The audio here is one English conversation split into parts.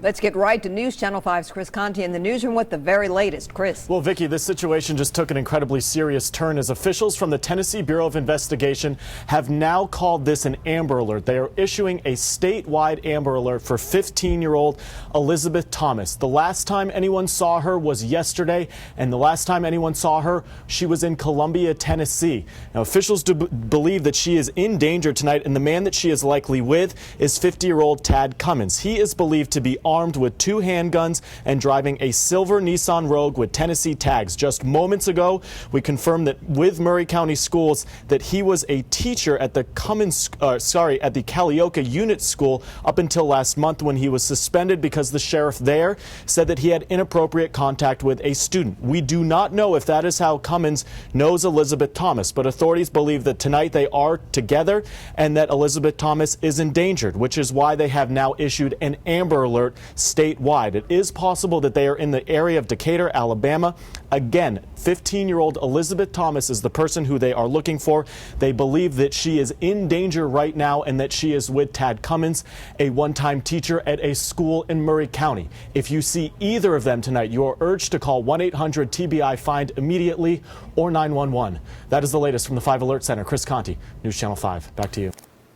Let's get right to News Channel 5's Chris Conti in the newsroom with the very latest. Chris. Well, Vicki, this situation just took an incredibly serious turn as officials from the Tennessee Bureau of Investigation have now called this an Amber Alert. They are issuing a statewide Amber Alert for 15-year-old Elizabeth Thomas. The last time anyone saw her was yesterday, and the last time anyone saw her, she was in Columbia, Tennessee. Now, officials do believe that she is in danger tonight, and the man that she is likely with is 50-year-old Tad Cummins. He is believed to be armed with 2 handguns and driving a silver Nissan Rogue with Tennessee tags. Just moments ago, we confirmed that with Murray County Schools that he was a teacher at the at the Callioca Unit School up until last month, when he was suspended because the sheriff there said that he had inappropriate contact with a student. We do not know if that is how Cummins knows Elizabeth Thomas, but authorities believe that tonight they are together and that Elizabeth Thomas is endangered, which is why they have now issued an Amber Alert statewide. It is possible that they are in the area of Decatur, Alabama. Again, 15-year-old Elizabeth Thomas is the person who they are looking for. They believe that she is in danger right now and that she is with Tad Cummins, a one-time teacher at a school in Murray County. If you see either of them tonight, you are urged to call 1-800-TBI-FIND immediately or 911. That is the latest from the 5 Alert Center. Chris Conti, News Channel 5. Back to you.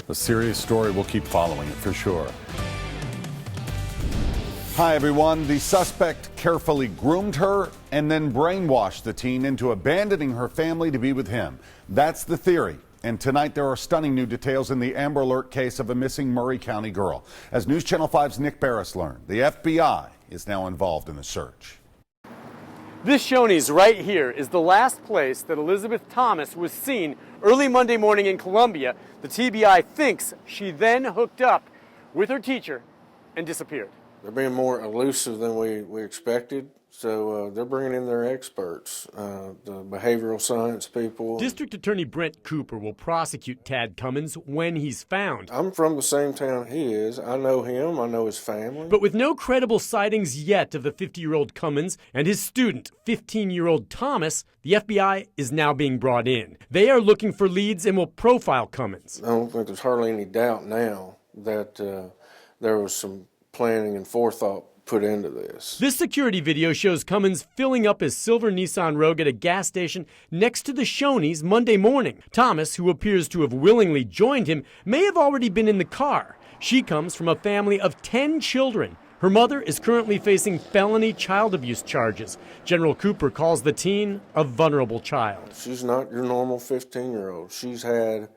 A serious story. We'll keep following it for sure. Hi, everyone. The suspect carefully groomed her and then brainwashed the teen into abandoning her family to be with him. That's the theory. And tonight there are stunning new details in the Amber Alert case of a missing Murray County girl. As News Channel 5's Nick Barris learned, the FBI is now involved in the search. This Shoney's right here is the last place that Elizabeth Thomas was seen early Monday morning in Columbia. The TBI thinks she then hooked up with her teacher and disappeared. They're being more elusive than we expected, so they're bringing in their experts, the behavioral science people. District Attorney Brent Cooper will prosecute Tad Cummins when he's found. I'm from the same town he is. I know him. I know his family. But with no credible sightings yet of the 50-year-old Cummins and his student, 15-year-old Thomas, the FBI is now being brought in. They are looking for leads and will profile Cummins. I don't think there's hardly any doubt now that there was some planning and forethought put into this. This security video shows Cummins filling up his silver Nissan Rogue at a gas station next to the Shoney's Monday morning. Thomas, who appears to have willingly joined him, may have already been in the car. She comes from a family of 10 children. Her mother is currently facing felony child abuse charges. General Cooper calls the teen a vulnerable child. She's not your normal 15-year-old. She's had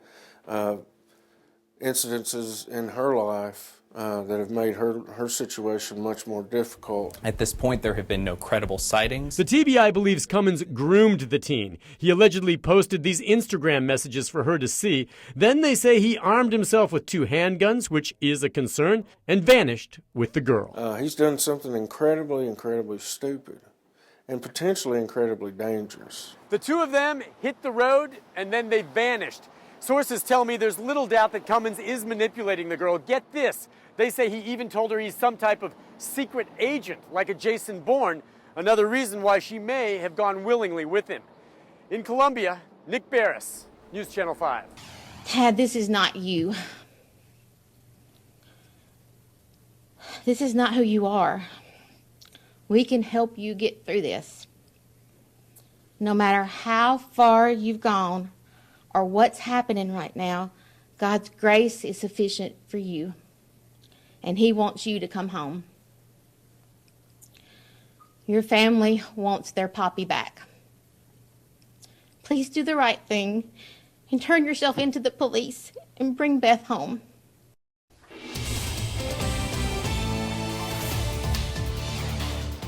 incidences in her life that have made her situation much more difficult. At this point, there have been no credible sightings. The TBI believes Cummins groomed the teen. He allegedly posted these Instagram messages for her to see. Then they say he armed himself with 2 handguns, which is a concern, and vanished with the girl. He's done something incredibly stupid and potentially incredibly dangerous. The 2 of them hit the road and then they vanished. Sources tell me there's little doubt that Cummins is manipulating the girl. Get this. They say he even told her he's some type of secret agent, like a Jason Bourne, another reason why she may have gone willingly with him. In Columbia, Nick Barris, News Channel 5. Tad, this is not you. This is not who you are. We can help you get through this. No matter how far you've gone or what's happening right now, God's grace is sufficient for you. And He wants you to come home. Your family wants their Poppy back. Please do the right thing and turn yourself into the police and bring Beth home.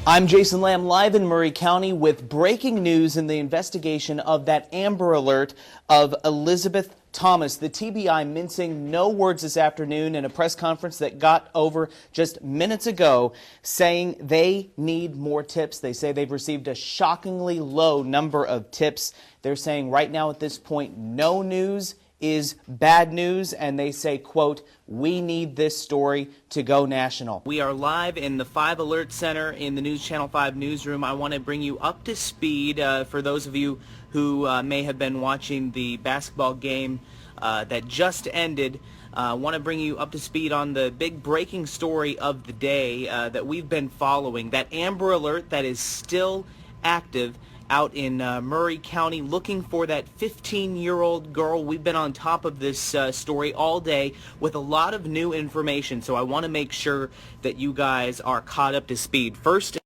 I'm Jason Lamb, live in Murray County with breaking news in the investigation of that Amber Alert of Elizabeth Thomas. The TBI mincing no words this afternoon in a press conference that got over just minutes ago, saying they need more tips. They say they've received a shockingly low number of tips. They're saying right now at this point, no news is bad news, and they say, quote, we need this story to go national. We are live in the 5 Alert Center in the News Channel 5 newsroom. I want to bring you up to speed for those of you who may have been watching the basketball game that just ended I want to bring you up to speed on the big breaking story of the day that we've been following. That Amber Alert that is still active out in Murray County, looking for that 15-year-old girl. We've been on top of this story all day with a lot of new information, so I want to make sure that you guys are caught up to speed. First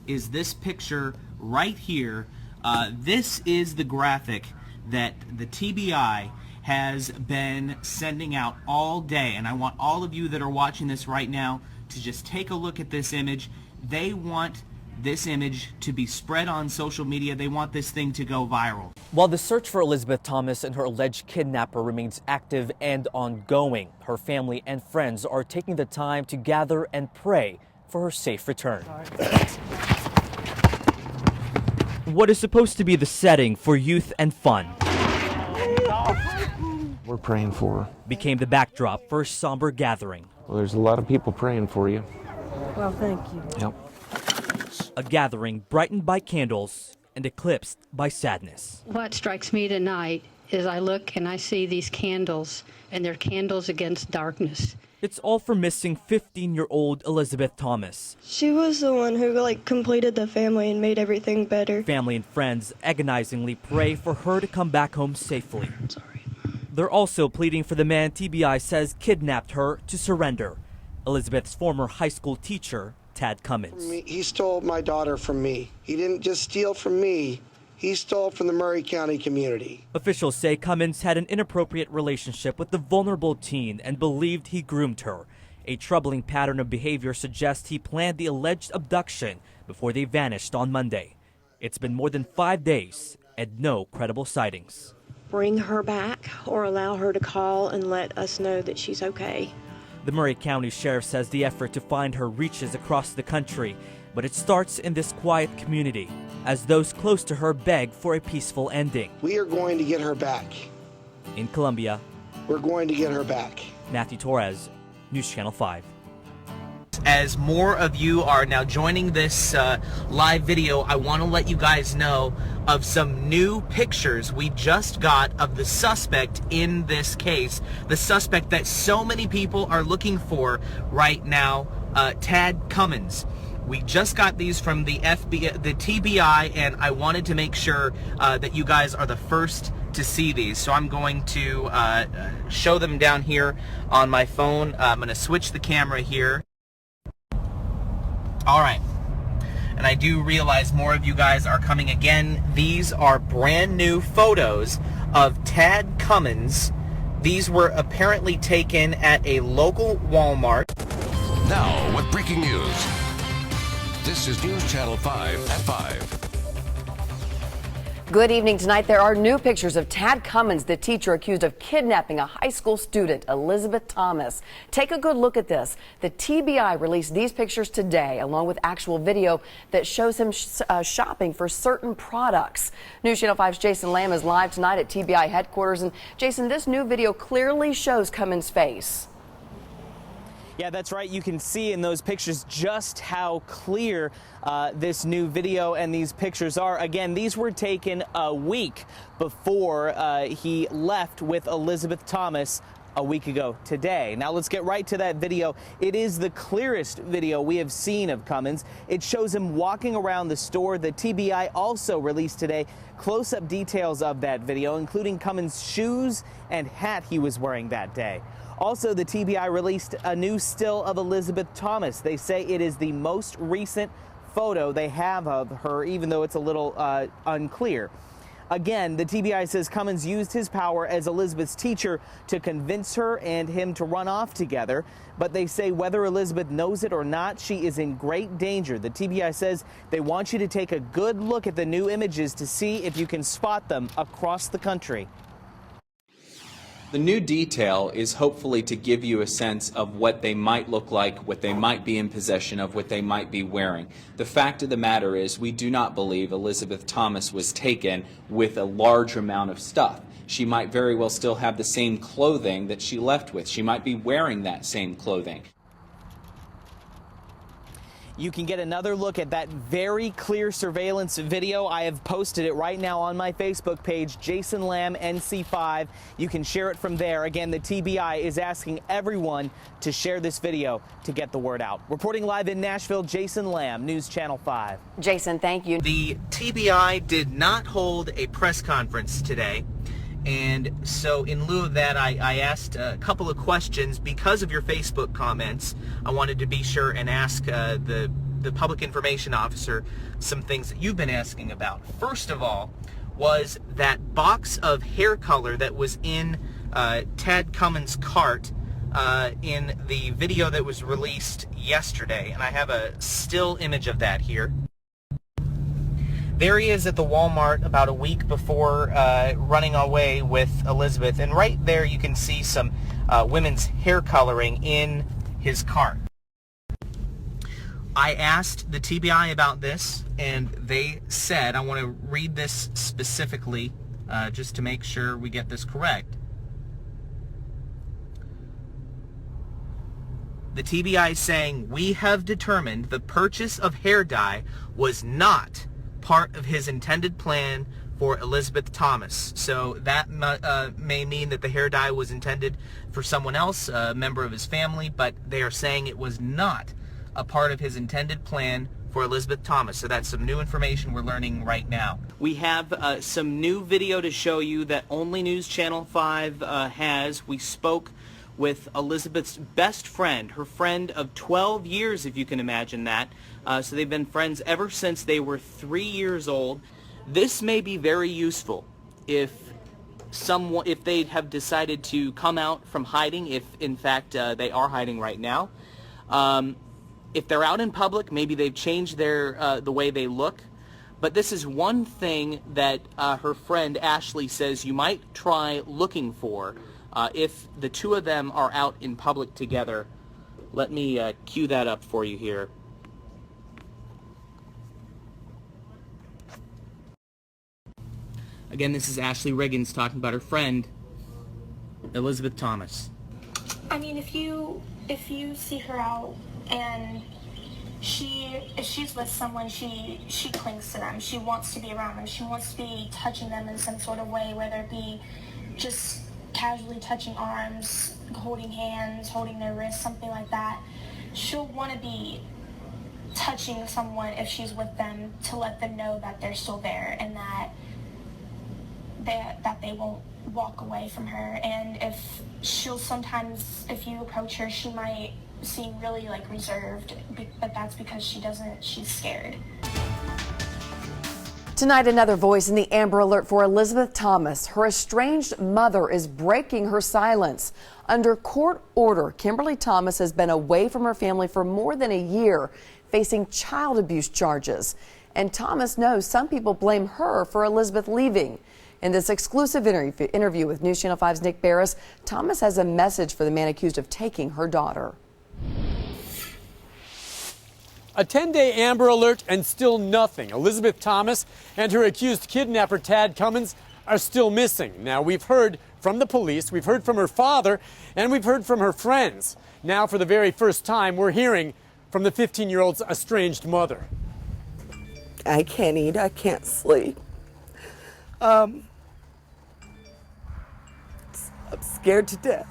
is this picture right here. This is the graphic that the TBI has been sending out all day, and I want all of you that are watching this right now to just take a look at this image. They want this image to be spread on social media. They want this thing to go viral. While the search for Elizabeth Thomas and her alleged kidnapper remains active and ongoing, her family and friends are taking the time to gather and pray for her safe return. What is supposed to be the setting for youth and fun We're praying for her. became the backdrop for a somber gathering. Well, there's a lot of people praying for you. Well, thank you. Yep. A gathering brightened by candles and eclipsed by sadness. What strikes me tonight is I look and I see these candles, and they're candles against darkness. It's all for missing 15-year-old Elizabeth Thomas. She was the one who completed the family and made everything better. Family and friends agonizingly pray for her to come back home safely. Sorry. They're also pleading for the man TBI says kidnapped her to surrender. Elizabeth's former high school teacher, Tad Cummins. He stole my daughter from me. He didn't just steal from me. He stole from the Murray County community. Officials say Cummins had an inappropriate relationship with the vulnerable teen and believed he groomed her. A troubling pattern of behavior suggests he planned the alleged abduction before they vanished on Monday. It's been more than 5 days and no credible sightings. Bring her back or allow her to call and let us know that she's okay. The Murray County Sheriff says the effort to find her reaches across the country, but it starts in this quiet community as those close to her beg for a peaceful ending. We are going to get her back. In Columbia, we're going to get her back. Matthew Torres, News Channel 5. As more of you are now joining this live video, I want to let you guys know of some new pictures we just got of the suspect in this case. The suspect that so many people are looking for right now, Tad Cummins. We just got these from the FBI, the TBI, and I wanted to make sure that you guys are the first to see these. So I'm going to show them down here on my phone. I'm going to switch the camera here. All right, and I do realize more of you guys are coming again. These are brand new photos of Tad Cummins. These were apparently taken at a local Walmart. Now with breaking news. This is News Channel 5 at 5. Good evening. Tonight, there are new pictures of Tad Cummins, the teacher accused of kidnapping a high school student, Elizabeth Thomas. Take a good look at this. The TBI released these pictures today, along with actual video that shows him shopping for certain products. News Channel 5's Jason Lamb is live tonight at TBI headquarters. And Jason, this new video clearly shows Cummins' face. Yeah, that's right. You can see in those pictures just how clear this new video and these pictures are. Again, these were taken a week before he left with Elizabeth Thomas a week ago today. Now let's get right to that video. It is the clearest video we have seen of Cummins. It shows him walking around the store. The TBI also released today close-up details of that video, including Cummins' shoes and hat he was wearing that day. Also, the TBI released a new still of Elizabeth Thomas. They say it is the most recent photo they have of her, even though it's a little unclear. Again, the TBI says Cummins used his power as Elizabeth's teacher to convince her and him to run off together. But they say whether Elizabeth knows it or not, she is in great danger. The TBI says they want you to take a good look at the new images to see if you can spot them across the country. The new detail is hopefully to give you a sense of what they might look like, what they might be in possession of, what they might be wearing. The fact of the matter is we do not believe Elizabeth Thomas was taken with a large amount of stuff. She might very well still have the same clothing that she left with. She might be wearing that same clothing. You can get another look at that very clear surveillance video. I have posted it right now on my Facebook page, Jason Lamb NC5. You can share it from there. Again, the TBI is asking everyone to share this video to get the word out. Reporting live in Nashville, Jason Lamb, News Channel 5. Jason, thank you. The TBI did not hold a press conference today. And so in lieu of that, I asked a couple of questions because of your Facebook comments. I wanted to be sure and ask the public information officer some things that you've been asking about. First of all, was that box of hair color that was in Tad Cummins' cart in the video that was released yesterday. And I have a still image of that here. There he is at the Walmart about a week before running away with Elizabeth. And right there you can see some women's hair coloring in his cart. I asked the TBI about this, and they said, I want to read this specifically just to make sure we get this correct. The TBI is saying, we have determined the purchase of hair dye was not part of his intended plan for Elizabeth Thomas. So that may mean that the hair dye was intended for someone else, a member of his family, but they are saying it was not a part of his intended plan for Elizabeth Thomas. So that's some new information we're learning right now. We have some new video to show you that only News Channel 5 has. We spoke with Elizabeth's best friend, her friend of 12 years, if you can imagine that. So they've been friends ever since they were 3 years old. This may be very useful if they have decided to come out from hiding, if in fact they are hiding right now. If they're out in public, maybe they've changed the way they look. But this is one thing that her friend Ashley says you might try looking for if the two of them are out in public together. Let me cue that up for you here. Again, this is Ashley Riggins talking about her friend, Elizabeth Thomas. I mean, if you see her out and if she's with someone, she clings to them. She wants to be around them. She wants to be touching them in some sort of way, whether it be just casually touching arms, holding hands, holding their wrists, something like that. She'll want to be touching someone if she's with them to let them know that they're still there and that they won't walk away from her. And if you approach her, she might seem really reserved, but that's because she's scared. Tonight, another voice in the Amber Alert for Elizabeth Thomas. Her estranged mother is breaking her silence. Under court order, Kimberly Thomas has been away from her family for more than a year, facing child abuse charges. And Thomas knows some people blame her for Elizabeth leaving. In this exclusive interview with News Channel 5's Nick Barris, Thomas has a message for the man accused of taking her daughter. A 10-day Amber Alert and still nothing. Elizabeth Thomas and her accused kidnapper Tad Cummins are still missing. Now, we've heard from the police, we've heard from her father, and we've heard from her friends. Now, for the very first time, we're hearing from the 15-year-old's estranged mother. I can't eat, I can't sleep. I'm scared to death.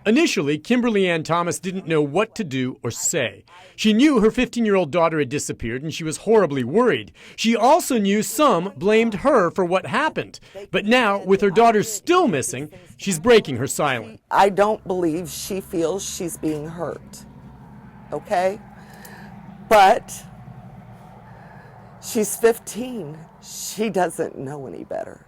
Initially, Kimberly Ann Thomas didn't know what to do or say. She knew her 15-year-old daughter had disappeared, and she was horribly worried. She also knew some blamed her for what happened. But now, with her daughter still missing, she's breaking her silence. I don't believe she feels she's being hurt, okay? But she's 15. She doesn't know any better.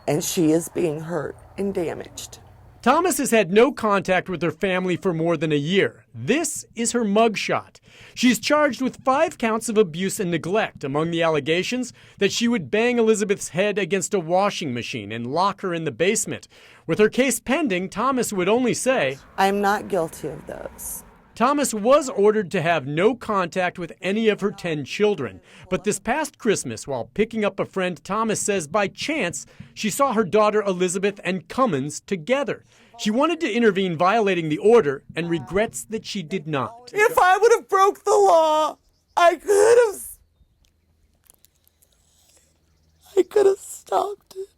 And she is being hurt and damaged. Thomas has had no contact with her family for more than a year. This is her mugshot. She's charged with 5 counts of abuse and neglect. Among the allegations, that she would bang Elizabeth's head against a washing machine and lock her in the basement. With her case pending, Thomas would only say, I'm not guilty of those. Thomas was ordered to have no contact with any of her 10 children. But this past Christmas, while picking up a friend, Thomas says by chance she saw her daughter Elizabeth and Cummins together. She wanted to intervene, violating the order, and regrets that she did not. If I would have broke the law, I could have stopped it.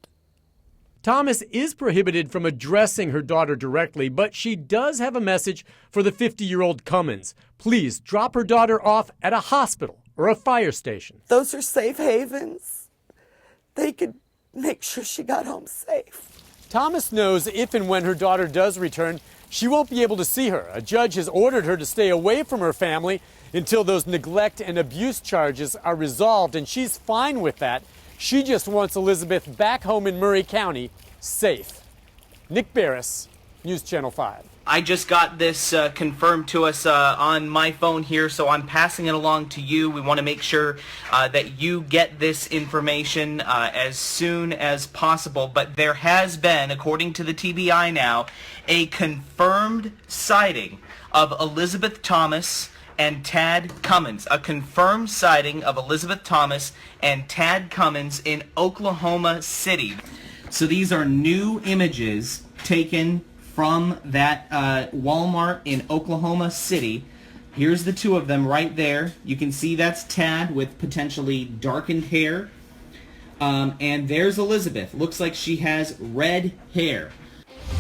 Thomas is prohibited from addressing her daughter directly, but she does have a message for the 50-year-old Cummins. Please drop her daughter off at a hospital or a fire station. Those are safe havens. They could make sure she got home safe. Thomas knows if and when her daughter does return, she won't be able to see her. A judge has ordered her to stay away from her family until those neglect and abuse charges are resolved, and she's fine with that. She just wants Elizabeth back home in Murray County, safe. Nick Barris, News Channel 5. I just got this confirmed to us on my phone here, so I'm passing it along to you. We want to make sure that you get this information as soon as possible. But there has been, according to the TBI now, a confirmed sighting of Elizabeth Thomas and Tad Cummins. A confirmed sighting of Elizabeth Thomas and Tad Cummins in Oklahoma City. So these are new images taken from that Walmart in Oklahoma City. Here's the two of them right there. You can see that's Tad with potentially darkened hair. And there's Elizabeth. Looks like she has red hair.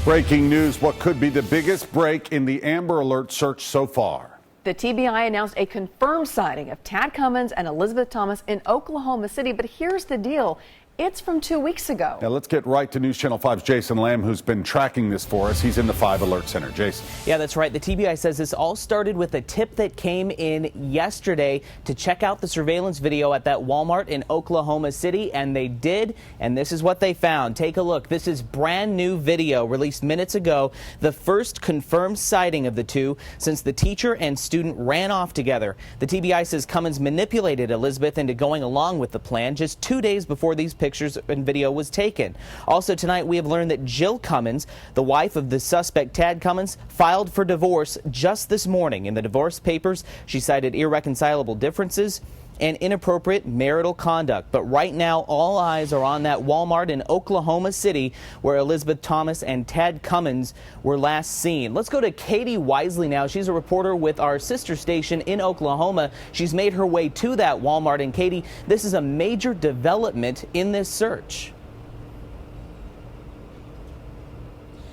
Breaking news, what could be the biggest break in the Amber Alert search so far. The TBI announced a confirmed sighting of Tad Cummins and Elizabeth Thomas in Oklahoma City. But here's the deal. It's from 2 weeks ago. Now let's get right to News Channel 5's Jason Lamb, who's been tracking this for us. He's in the 5 Alert Center. Jason. Yeah, that's right. The TBI says this all started with a tip that came in yesterday to check out the surveillance video at that Walmart in Oklahoma City, and they did, and this is what they found. Take a look. This is brand new video released minutes ago, the first confirmed sighting of the two since the teacher and student ran off together. The TBI says Cummins manipulated Elizabeth into going along with the plan just 2 days before these pictures and video was taken. Also tonight, we have learned that Jill Cummins, the wife of the suspect Tad Cummins, filed for divorce just this morning. In the divorce papers, she cited irreconcilable differences and inappropriate marital conduct. But right now, all eyes are on that Walmart in Oklahoma City where Elizabeth Thomas and Tad Cummins were last seen. Let's go to Katie Wisely now. She's a reporter with our sister station in Oklahoma. She's made her way to that Walmart. And Katie, this is a major development in this search.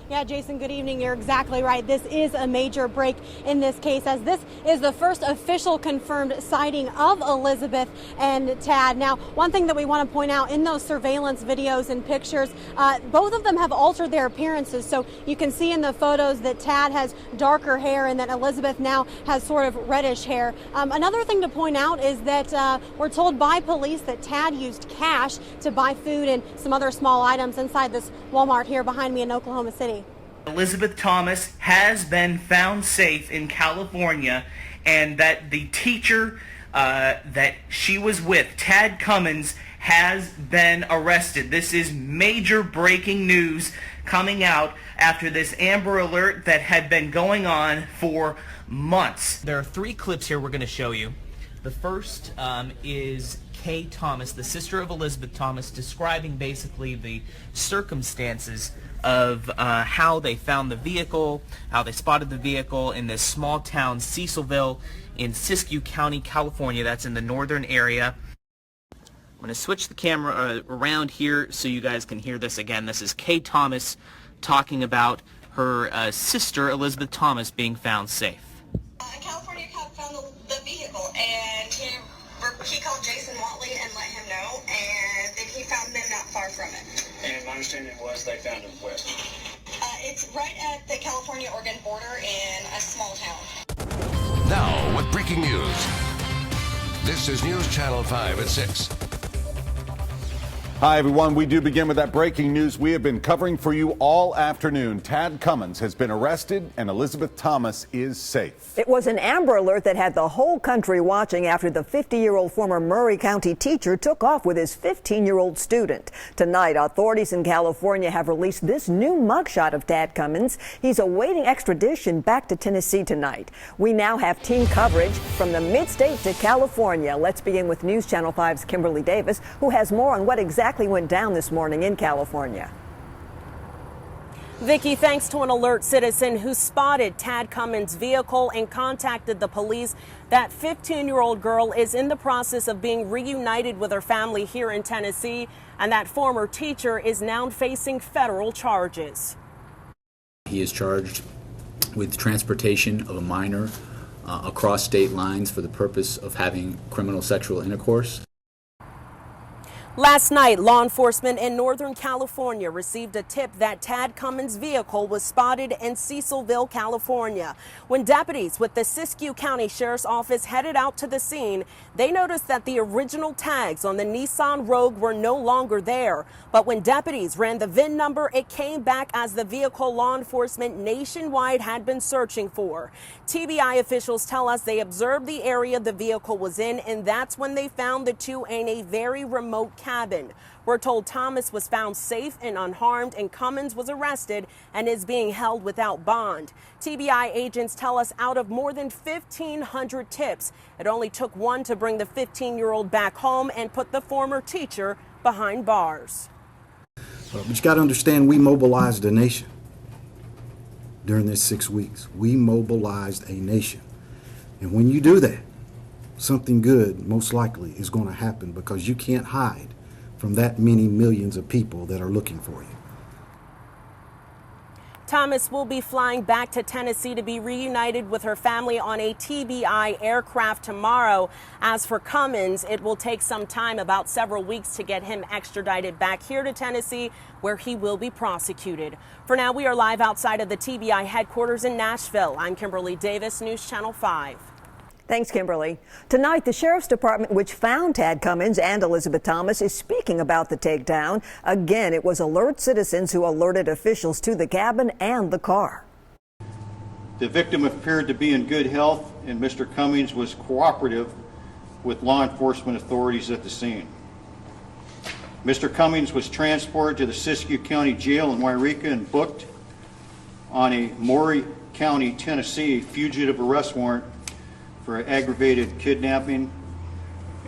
Yeah, Jason, good evening. You're exactly right. This is a major break in this case, as this is the first official confirmed sighting of Elizabeth and Tad. Now, one thing that we want to point out in those surveillance videos and pictures, both of them have altered their appearances. So you can see in the photos that Tad has darker hair and that Elizabeth now has sort of reddish hair. Another thing to point out is that we're told by police that Tad used cash to buy food and some other small items inside this Walmart here behind me in Oklahoma City. Elizabeth Thomas has been found safe in California, and that the teacher that she was with, Tad Cummins, has been arrested. This is major breaking news coming out after this Amber Alert that had been going on for months. There are 3 clips here we're going to show you. The first is Kay Thomas, the sister of Elizabeth Thomas, describing basically the circumstances of how they found the vehicle, how they spotted the vehicle in this small town, Cecilville, in Siskiyou County, California. That's in the northern area. I'm going to switch the camera around here so you guys can hear this again. This is Kay Thomas talking about her sister, Elizabeth Thomas, being found safe. A California cop found the vehicle, and he called Jason Watley and let him know, and then he found them not far from it. And my understanding was they found him where? It's right at the California-Oregon border in a small town. Now with breaking news. This is News Channel 5 at 6. Hi, everyone. We do begin with that breaking news we have been covering for you all afternoon. Tad Cummins has been arrested and Elizabeth Thomas is safe. It was an Amber Alert that had the whole country watching after the 50-year-old former Murray County teacher took off with his 15-year-old student. Tonight, authorities in California have released this new mugshot of Tad Cummins. He's awaiting extradition back to Tennessee tonight. We now have team coverage from the mid-state to California. Let's begin with News Channel 5's Kimberly Davis, who has more on what exactly went down this morning in California. Vicki, thanks to an alert citizen who spotted Tad Cummins' vehicle and contacted the police, that 15-year-old girl is in the process of being reunited with her family here in Tennessee, and that former teacher is now facing federal charges. He is charged with transportation of a minor across state lines for the purpose of having criminal sexual intercourse. Last night, law enforcement in Northern California received a tip that Tad Cummins' vehicle was spotted in Cecilville, California. When deputies with the Siskiyou County Sheriff's Office headed out to the scene, they noticed that the original tags on the Nissan Rogue were no longer there. But when deputies ran the VIN number, it came back as the vehicle law enforcement nationwide had been searching for. TBI officials tell us they observed the area the vehicle was in, and that's when they found the two in a very remote cabin. We're told Thomas was found safe and unharmed, and Cummins was arrested and is being held without bond. TBI agents tell us out of more than 1,500 tips, it only took one to bring the 15-year-old back home and put the former teacher behind bars. But you got to understand, we mobilized a nation during this 6 weeks. We mobilized a nation. And when you do that, something good most likely is going to happen, because you can't hide from that many millions of people that are looking for you. Thomas will be flying back to Tennessee to be reunited with her family on a TBI aircraft tomorrow. As for Cummins, it will take some time, about several weeks, to get him extradited back here to Tennessee, where he will be prosecuted. For now, we are live outside of the TBI headquarters in Nashville. I'm Kimberly Davis, News Channel 5. Thanks, Kimberly. Tonight, the Sheriff's Department, which found Tad Cummins and Elizabeth Thomas, is speaking about the takedown. Again, it was alert citizens who alerted officials to the cabin and the car. The victim appeared to be in good health, and Mr. Cummins was cooperative with law enforcement authorities at the scene. Mr. Cummins was transported to the Siskiyou County Jail in Wairika and booked on a Maury County, Tennessee fugitive arrest warrant for aggravated kidnapping,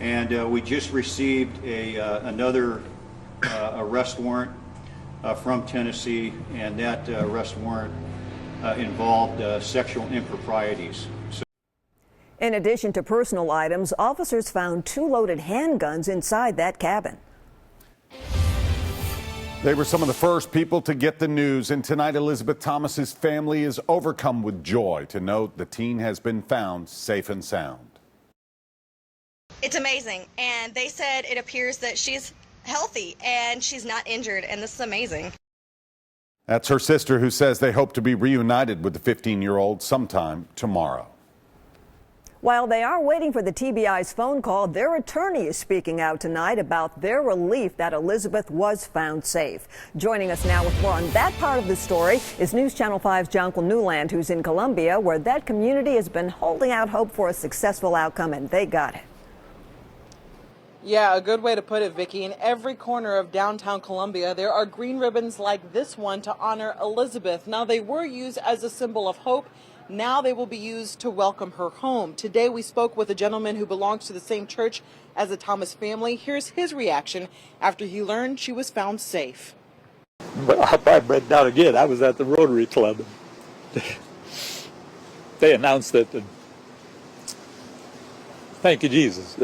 and we just received another arrest warrant from Tennessee, and that arrest warrant involved sexual improprieties. In addition to personal items, officers found 2 loaded handguns inside that cabin. They were some of the first people to get the news, and tonight Elizabeth Thomas's family is overcome with joy to note the teen has been found safe and sound. It's amazing, and they said it appears that she's healthy and she's not injured, and this is amazing. That's her sister, who says they hope to be reunited with the 15-year-old sometime tomorrow. While they are waiting for the TBI's phone call, their attorney is speaking out tonight about their relief that Elizabeth was found safe. Joining us now with more on that part of the story is News Channel 5's Jonquil Newland, who's in Columbia, where that community has been holding out hope for a successful outcome, and they got it. Yeah, a good way to put it, Vicki. In every corner of downtown Columbia, there are green ribbons like this one to honor Elizabeth. Now, they were used as a symbol of hope. Now they will be used to welcome her home. Today we spoke with a gentleman who belongs to the same church as the Thomas family. Here's his reaction after he learned she was found safe. But I probably break down again. I was at the Rotary Club. They announced it. Thank you, Jesus.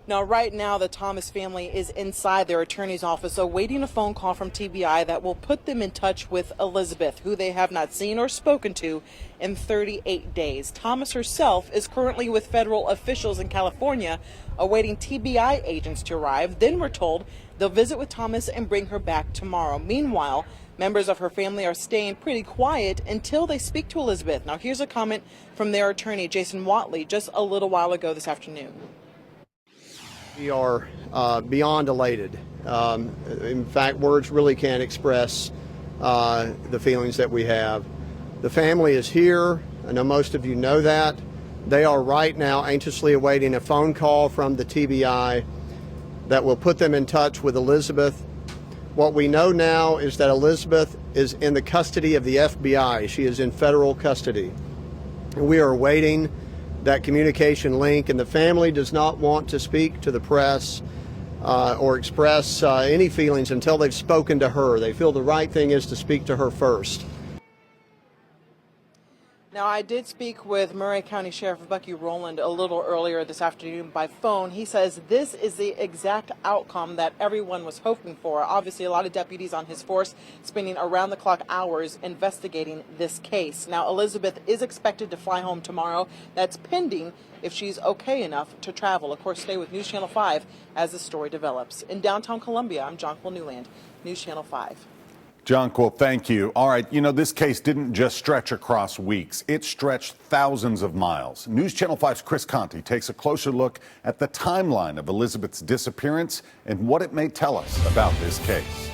Now, right now, the Thomas family is inside their attorney's office awaiting a phone call from TBI that will put them in touch with Elizabeth, who they have not seen or spoken to in 38 days. Thomas herself is currently with federal officials in California awaiting TBI agents to arrive. Then we're told they'll visit with Thomas and bring her back tomorrow. Meanwhile, members of her family are staying pretty quiet until they speak to Elizabeth. Now, here's a comment from their attorney, Jason Watley, just a little while ago this afternoon. We are beyond elated. In fact, words really can't express the feelings that we have. The family is here. I know most of you know that. They are right now anxiously awaiting a phone call from the TBI that will put them in touch with Elizabeth. What we know now is that Elizabeth is in the custody of the FBI. She is in federal custody. And we are awaiting that communication link, and the family does not want to speak to the press or express any feelings until they've spoken to her. They feel the right thing is to speak to her first. Now, I did speak with Murray County Sheriff Bucky Rowland a little earlier this afternoon by phone. He says this is the exact outcome that everyone was hoping for. Obviously, a lot of deputies on his force spending around-the-clock hours investigating this case. Now, Elizabeth is expected to fly home tomorrow. That's pending if she's okay enough to travel. Of course, stay with News Channel 5 as the story develops. In downtown Columbia, I'm Jonquil Newland, News Channel 5. Jonquil, thank you. All right, you know, this case didn't just stretch across weeks. It stretched thousands of miles. News Channel 5's Chris Conti takes a closer look at the timeline of Elizabeth's disappearance and what it may tell us about this case.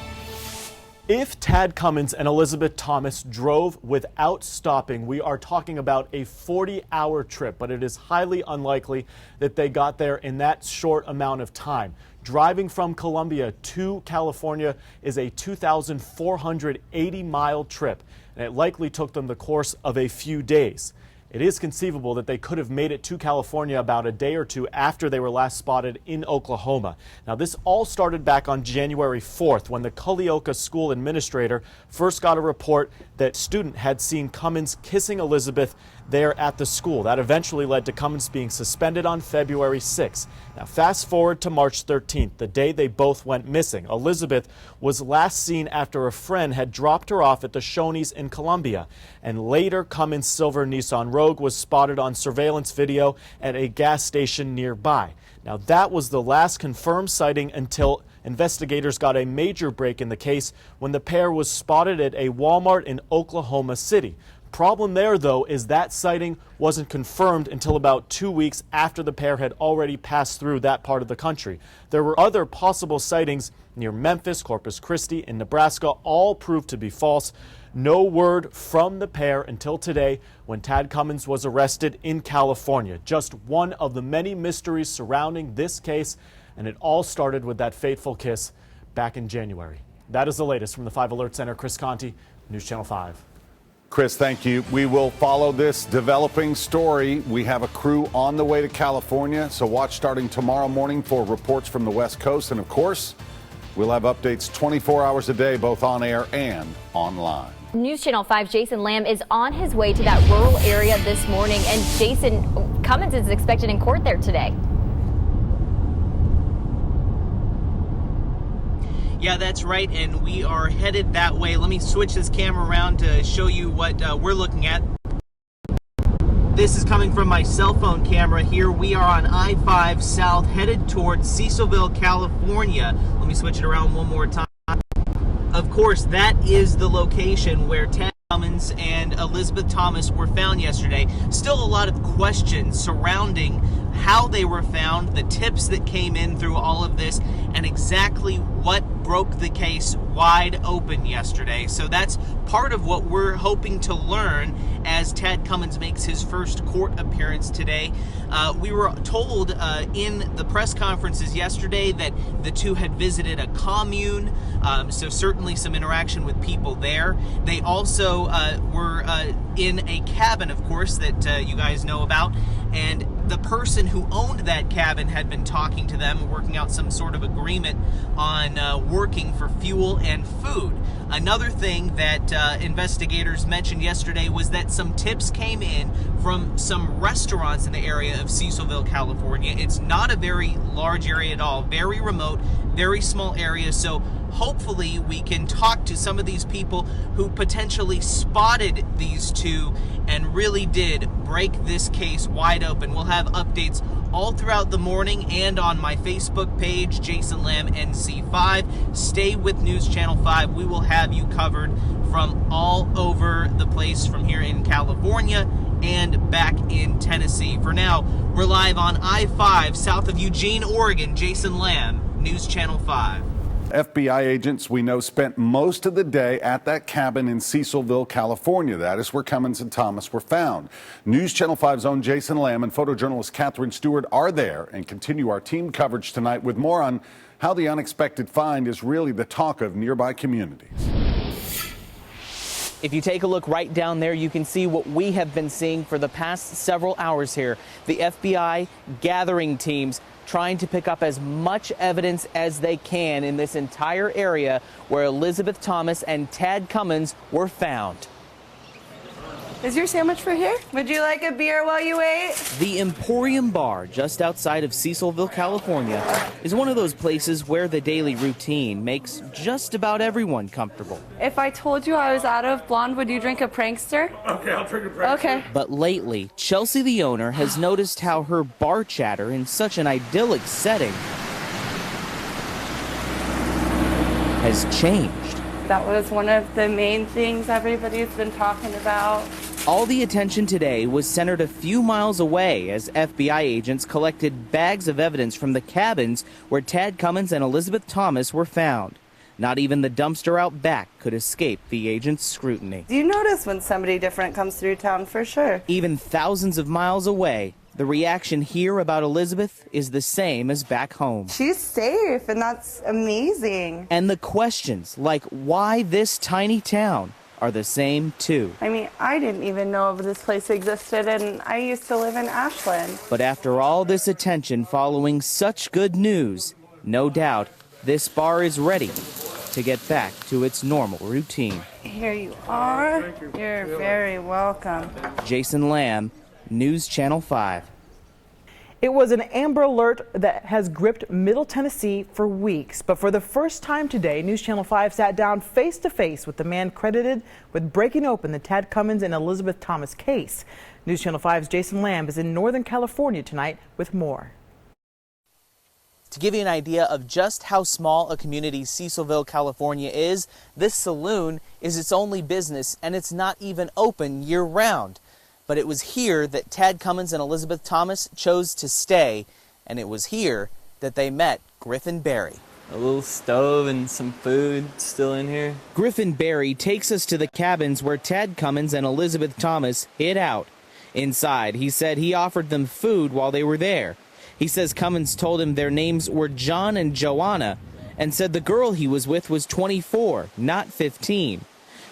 If Tad Cummins and Elizabeth Thomas drove without stopping, we are talking about a 40-hour trip, but it is highly unlikely that they got there in that short amount of time. Driving from Columbia to California is a 2,480-mile trip, and it likely took them the course of a few days. It is conceivable that they could have made it to California about a day or two after they were last spotted in Oklahoma. Now, this all started back on January 4th when the Culleoka school administrator first got a report that a student had seen Cummins kissing Elizabeth there at the school. That eventually led to Cummins being suspended on February 6th. Now, fast forward to March 13th, the day they both went missing. Elizabeth was last seen after a friend had dropped her off at the Shoney's in Columbia, and later Cummins' silver Nissan Rogue was spotted on surveillance video at a gas station nearby. Now, that was the last confirmed sighting until investigators got a major break in the case when the pair was spotted at a Walmart in Oklahoma City. Problem there, though, is that sighting wasn't confirmed until about 2 weeks after the pair had already passed through that part of the country. There were other possible sightings near Memphis, Corpus Christi, and Nebraska, all proved to be false. No word from the pair until today when Tad Cummins was arrested in California. Just one of the many mysteries surrounding this case, and it all started with that fateful kiss back in January. That is the latest from the 5 Alert Center. Chris Conti, News Channel 5. Chris, thank you. We will follow this developing story. We have a crew on the way to California, so watch starting tomorrow morning for reports from the West Coast. And of course, we'll have updates 24 hours a day, both on air and online. News Channel 5's Jason Lamb is on his way to that rural area this morning, and Jason, Cummins is expected in court there today. Yeah, that's right, and we are headed that way. Let me switch this camera around to show you what we're looking at. This is coming from my cell phone camera here. We are on I-5 South, headed towards Cecilville, California. Let me switch it around one more time. Of course, that is the location where Tad Cummins and Elizabeth Thomas were found yesterday. Still a lot of questions surrounding how they were found, the tips that came in through all of this, and exactly what broke the case wide open yesterday. So that's part of what we're hoping to learn as Tad Cummins makes his first court appearance today. We were told in the press conferences yesterday that the two had visited a commune, so certainly some interaction with people there. They also were in a cabin, of course, that you guys know about, and the person who owned that cabin had been talking to them, working out some sort of agreement on working for fuel and food. Another thing that investigators mentioned yesterday was that some tips came in from some restaurants in the area of Cecilville, California. It's not a very large area at all, very remote, very small area, so hopefully we can talk to some of these people who potentially spotted these two and really did break this case wide open. We'll have updates all throughout the morning and on my Facebook page, Jason Lamb NC5. Stay with News Channel 5. We will have you covered from all over the place from here in California and back in Tennessee. For now, we're live on I-5 south of Eugene, Oregon. Jason Lamb, News Channel 5. FBI agents we know spent most of the day at that cabin in Cecilville, California. That is where Cummins and Thomas were found. News Channel 5's own Jason Lamb and photojournalist Catherine Stewart are there and continue our team coverage tonight with more on how the unexpected find is really the talk of nearby communities. If you take a look right down there, you can see what we have been seeing for the past several hours here. The FBI gathering teams trying to pick up as much evidence as they can in this entire area where Elizabeth Thomas and Tad Cummins were found. Is your sandwich for here? Would you like a beer while you wait? The Emporium Bar, just outside of Cecilville, California, is one of those places where the daily routine makes just about everyone comfortable. If I told you I was out of blonde, would you drink a prankster? Okay, I'll drink a prankster. Okay. But lately, Chelsea, the owner, has noticed how her bar chatter in such an idyllic setting has changed. That was one of the main things everybody's been talking about. All the attention today was centered a few miles away as FBI agents collected bags of evidence from the cabins where Tad Cummins and Elizabeth Thomas were found. Not even the dumpster out back could escape the agents' scrutiny. Do you notice when somebody different comes through town? For sure. Even thousands of miles away, the reaction here about Elizabeth is the same as back home. She's safe, and that's amazing. And the questions, like why this tiny town, are the same too. I mean, I didn't even know if this place existed, and I used to live in Ashland. But after all this attention following such good news, no doubt this bar is ready to get back to its normal routine. Here you are. You're very welcome. Jason Lamb, News Channel 5. It was an Amber Alert that has gripped Middle Tennessee for weeks. But for the first time today, News Channel 5 sat down face to face with the man credited with breaking open the Tad Cummins and Elizabeth Thomas case. News Channel 5's Jason Lamb is in Northern California tonight with more. To give you an idea of just how small a community Cecilville, California is, this saloon is its only business and it's not even open year-round. But it was here that Tad Cummins and Elizabeth Thomas chose to stay, and it was here that they met Griffin Berry. A little stove and some food still in here. Griffin Berry takes us to the cabins where Tad Cummins and Elizabeth Thomas hid out. Inside, he said he offered them food while they were there. He says Cummins told him their names were John and Joanna, and said the girl he was with was 24, not 15.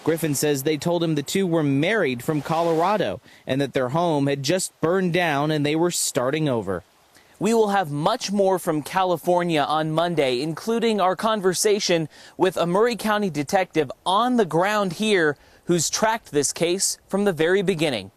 Griffin says they told him the two were married from Colorado and that their home had just burned down and they were starting over. We will have much more from California on Monday, including our conversation with a Murray County detective on the ground here who's tracked this case from the very beginning.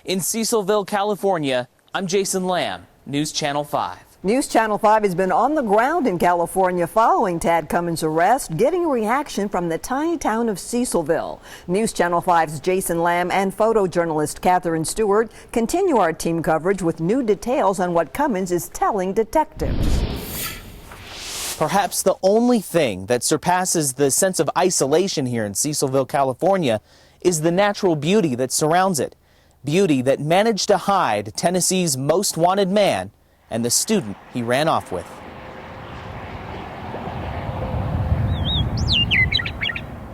In Cecilville, California, I'm Jason Lamb, News Channel 5. News Channel 5 has been on the ground in California following Tad Cummins' arrest, getting a reaction from the tiny town of Cecilville. News Channel 5's Jason Lamb and photojournalist Catherine Stewart continue our team coverage with new details on what Cummins is telling detectives. Perhaps the only thing that surpasses the sense of isolation here in Cecilville, California, is the natural beauty that surrounds it. Beauty that managed to hide Tennessee's most wanted man and the student he ran off with.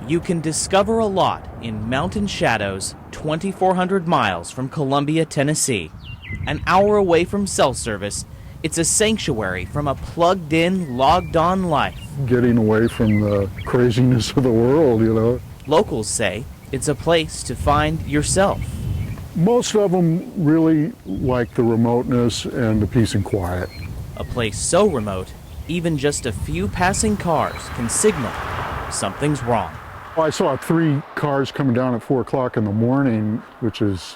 You can discover a lot in mountain shadows 2,400 miles from Columbia, Tennessee. An hour away from cell service, it's a sanctuary from a plugged-in, logged-on life. Getting away from the craziness of the world, you know. Locals say it's a place to find yourself. Most of them really like the remoteness and the peace and quiet. A place so remote, even just a few passing cars can signal something's wrong. I saw 3 cars coming down at 4 o'clock in the morning, which is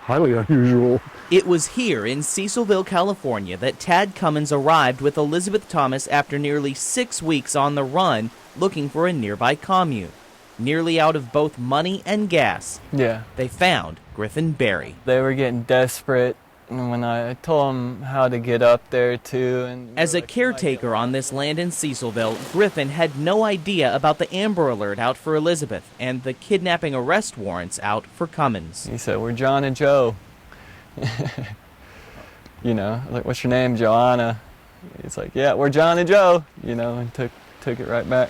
highly unusual. It was here in Cecilville, California that Tad Cummins arrived with Elizabeth Thomas after nearly 6 weeks on the run looking for a nearby commune. Nearly out of both money and gas, they found Griffin Berry. They were getting desperate, and when I told them how to get up there too. And as a caretaker on this land in Cecilville, Griffin had no idea about the Amber Alert out for Elizabeth and the kidnapping arrest warrants out for Cummins. He said, "We're John and Joe." You know, like, "What's your name, Joanna?" It's like, "Yeah, we're John and Joe," you know, and took it right back.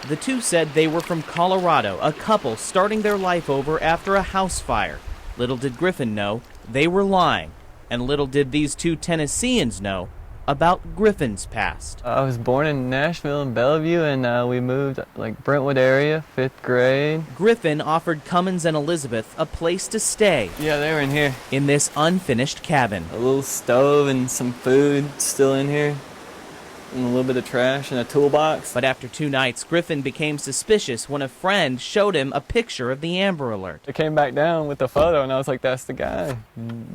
The two said they were from Colorado, a couple starting their life over after a house fire. Little did Griffin know they were lying, and little did these two Tennesseans know about Griffin's past. I was born in Nashville and Bellevue, and we moved like Brentwood area, 5th grade. Griffin offered Cummins and Elizabeth a place to stay. Yeah, they were in here. In this unfinished cabin. A little stove and some food still in here. And a little bit of trash and a toolbox. But after 2 nights, Griffin became suspicious when a friend showed him a picture of the Amber Alert. I came back down with the photo and I was like, that's the guy.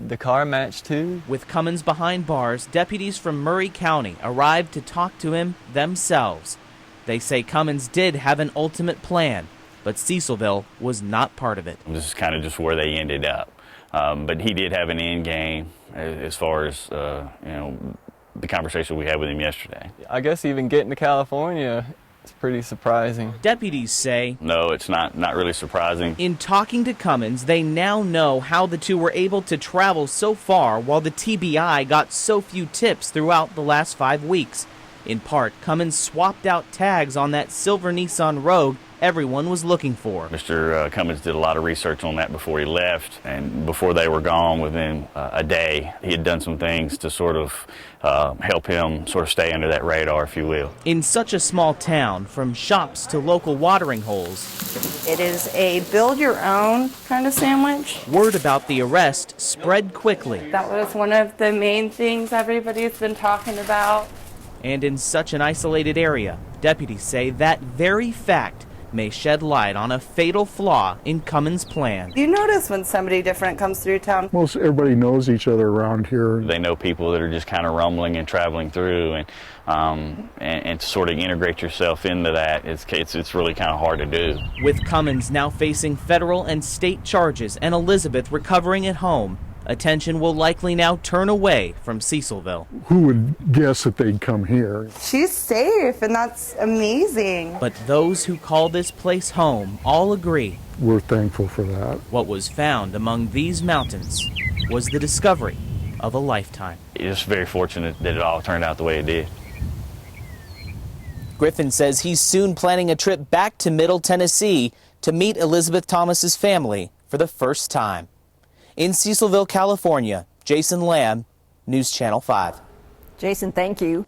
The car matched too. With Cummins behind bars, deputies from Murray County arrived to talk to him themselves. They say Cummins did have an ultimate plan, but Cecilville was not part of it. This is kind of just where they ended up. But he did have an end game as far as, the conversation we had with him yesterday. I guess even getting to California, it's pretty surprising. Deputies say, no, it's not really surprising. In talking to Cummins, they now know how the two were able to travel so far while the TBI got so few tips throughout the last 5 weeks. In part, Cummins swapped out tags on that silver Nissan Rogue everyone was looking for. Mr. Cummins did a lot of research on that before he left, and before they were gone, within a day, he had done some things to sort of help him sort of stay under that radar, if you will. In such a small town, from shops to local watering holes, It is a build-your-own kind of sandwich. word about the arrest spread quickly. That was one of the main things everybody's been talking about. And in such an isolated area, deputies say that very fact may shed light on a fatal flaw in Cummins' plan. You notice when somebody different comes through town. Most everybody knows each other around here. They know people that are just kind of rumbling and traveling through, and to sort of integrate yourself into that, it's really kind of hard to do. With Cummins now facing federal and state charges and Elizabeth recovering at home, attention will likely now turn away from Cecilville. Who would guess that they'd come here? She's safe, and that's amazing. But those who call this place home all agree We're thankful for that. what was found among these mountains was the discovery of a lifetime. It's very fortunate that it all turned out the way it did. Griffin says he's soon planning a trip back to Middle Tennessee to meet Elizabeth Thomas's family for the first time. In Cecilville, California, Jason Lamb, News Channel 5. Jason, thank you.